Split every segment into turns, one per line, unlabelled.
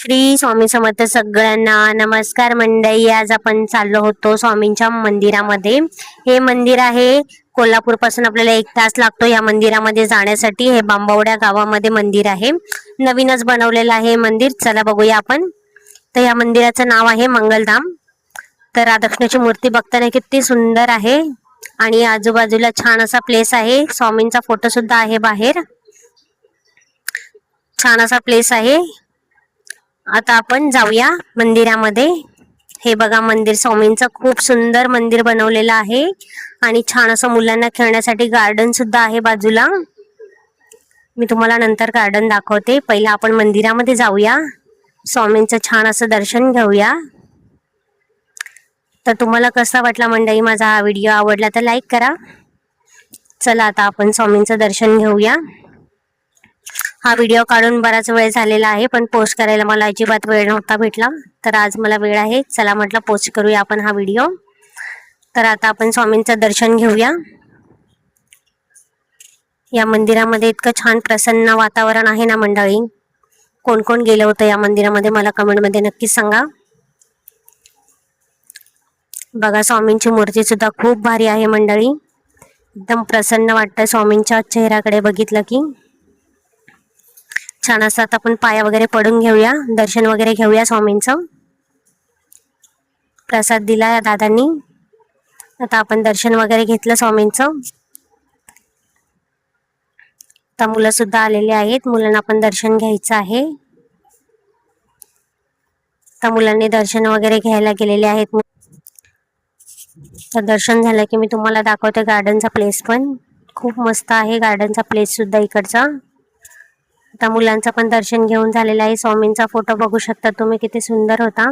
श्री स्वामी समर्थ सगळ्यांना नमस्कार मंडळी. आज आपण चाललो होतो स्वामींच्या मंदिरामध्ये. हे मंदिर आहे कोल्हापूर पासून आपल्याला 1 तास लागतो या मंदिरामध्ये जाण्यासाठी. हे बांबवड्या गावामध्ये मंदिर आहे, नवीनच बनवलेलं आहे मंदिर. चला बघूया आपण. तर या मंदिराचं नाव आहे मंगलधाम. तर राधाकृष्णाची मूर्ती बघताना किती सुंदर आहे आणि आजूबाजूला छान असा प्लेस आहे. स्वामींचा फोटो सुद्धा आहे बाहेर. छान असा प्लेस आहे. आता आपण जाऊया मंदिरामध्ये. हे बघा मंदिर स्वामींचं खूप सुंदर मंदिर बनवलेलं आहे आणि छान असं मुलांना खेळण्यासाठी गार्डन सुद्धा आहे बाजूला. मी तुम्हाला नंतर गार्डन दाखवते. पहिला आपण मंदिरामध्ये जाऊया, स्वामींचं छान असं दर्शन घेऊया. तर तुम्हाला कसा वाटला मंडळी माझा हा व्हिडिओ? आवडला तर लाईक करा. चला आता आपण स्वामींचं दर्शन घेऊया. हा व्हिडिओ काढून बराच वेळ झालेला आहे, पण पोस्ट करायला मला अजिबात वेळ नव्हता भेटला. तर आज मला वेळ आहे, चला म्हटलं पोस्ट करूया आपण हा व्हिडिओ. तर आता आपण स्वामींचं दर्शन घेऊया. या मंदिरामध्ये इतकं छान प्रसन्न वातावरण आहे ना मंडळी. कोण कोण गेलं होतं या मंदिरामध्ये मला कमेंटमध्ये नक्कीच सांगा. बघा स्वामींची मूर्ती सुद्धा खूप भारी आहे मंडळी. एकदम प्रसन्न वाटतं स्वामींच्या चेहऱ्याकडे बघितलं की. छान असं आता आपण पाया वगैरे पडून घेऊया, दर्शन वगैरे घेऊया स्वामींचं. प्रसाद दिला या दादांनी. आता आपण दर्शन वगैरे घेतलं स्वामींचं. आता मुलं सुद्धा आलेले आहेत, मुलांना आपण दर्शन घ्यायचं आहे. आता मुलांनी दर्शन वगैरे घ्यायला गेलेले आहेत. तर दर्शन झालं की मी तुम्हाला दाखवते गार्डनचा प्लेस. पण खूप मस्त आहे गार्डनचा प्लेस सुद्धा इकडचा. आता मुलांचं पण दर्शन घेऊन झालेलं आहे. स्वामींचा फोटो बघू शकता तुम्ही, किती सुंदर होता.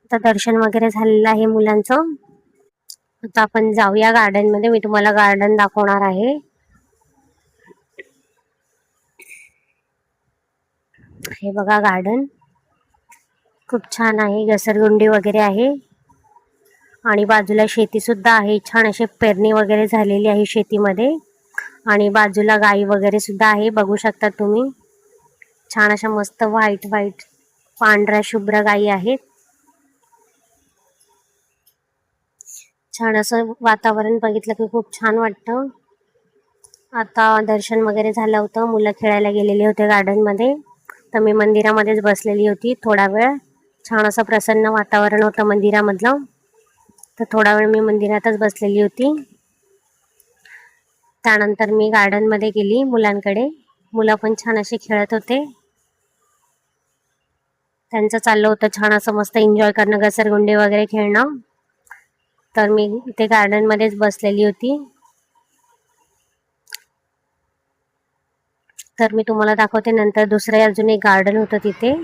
आता दर्शन वगैरे झालेलं आहे मुलांचं. आता आपण जाऊया गार्डन मध्ये. मी तुम्हाला गार्डन दाखवणार आहे. हे बघा गार्डन खूप छान आहे. घसरगुंडी वगैरे आहे आणि बाजूला शेती सुद्धा आहे. छान अशी पेरणी वगैरे झालेली आहे शेतीमध्ये आणि बाजूला गाई वगैरे सुद्धा आहे, बघू शकता तुम्ही. छान अशा मस्त व्हाईट व्हाईट पांढऱ्या शुभ्र गाई आहेत. छान असं वातावरण बघितलं की खूप छान वाटतं. आता दर्शन वगैरे झालं होतं, मुलं खेळायला गेलेले होते गार्डन मध्ये. तर मी मंदिरामध्येच बसलेली होती थोडा वेळ. छान असं प्रसन्न वातावरण होतं मंदिरामधलं. तर थोडा वेळ मी मंदिरातच बसलेली होती. त्यानंतर मी गार्डन मध्ये गेली मुलांकडे. मुलं पण छान असे खेळत होते. त्यांचं चाललं होतं छान असं मस्त एन्जॉय करणं, घसरगुंडी वगैरे खेळणं. तर मी इथे गार्डन मध्येच बसलेली होती. तर मी तुम्हाला दाखवते नंतर. दुसरं अजून एक गार्डन होतं तिथे.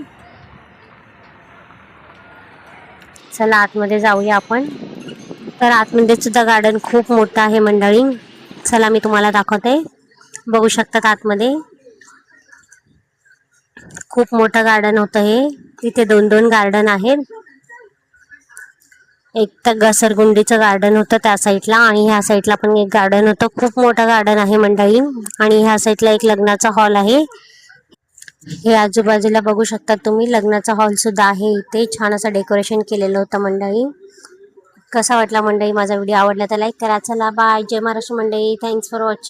चला आतमध्ये जाऊया आपण. तर आतमध्ये सुद्धा गार्डन खूप मोठं आहे मंडळी. चला मी तुम्हाला दाखवते. बघू शकतात आतमध्ये खूप मोठं गार्डन होतं हे. तिथे 2-2 गार्डन आहेत. एक तर घसरगुंडीचं गार्डन होतं त्या साईडला आणि ह्या साईडला पण एक गार्डन होतं. खूप मोठं गार्डन आहे मंडळी. आणि ह्या साईडला एक लग्नाचा हॉल आहे. हे आजूबाजूला बघू शकता तुम्ही, लग्नाचा हॉल सुद्धा आहे इथे. छान असं डेकोरेशन केलेलं होतं मंडळी. कसा वाटला मंडळी माझा व्हिडिओ? आवडला तर लाईक करा. चला बाय. जय महाराष्ट्र मंडळी. Thanks for watching.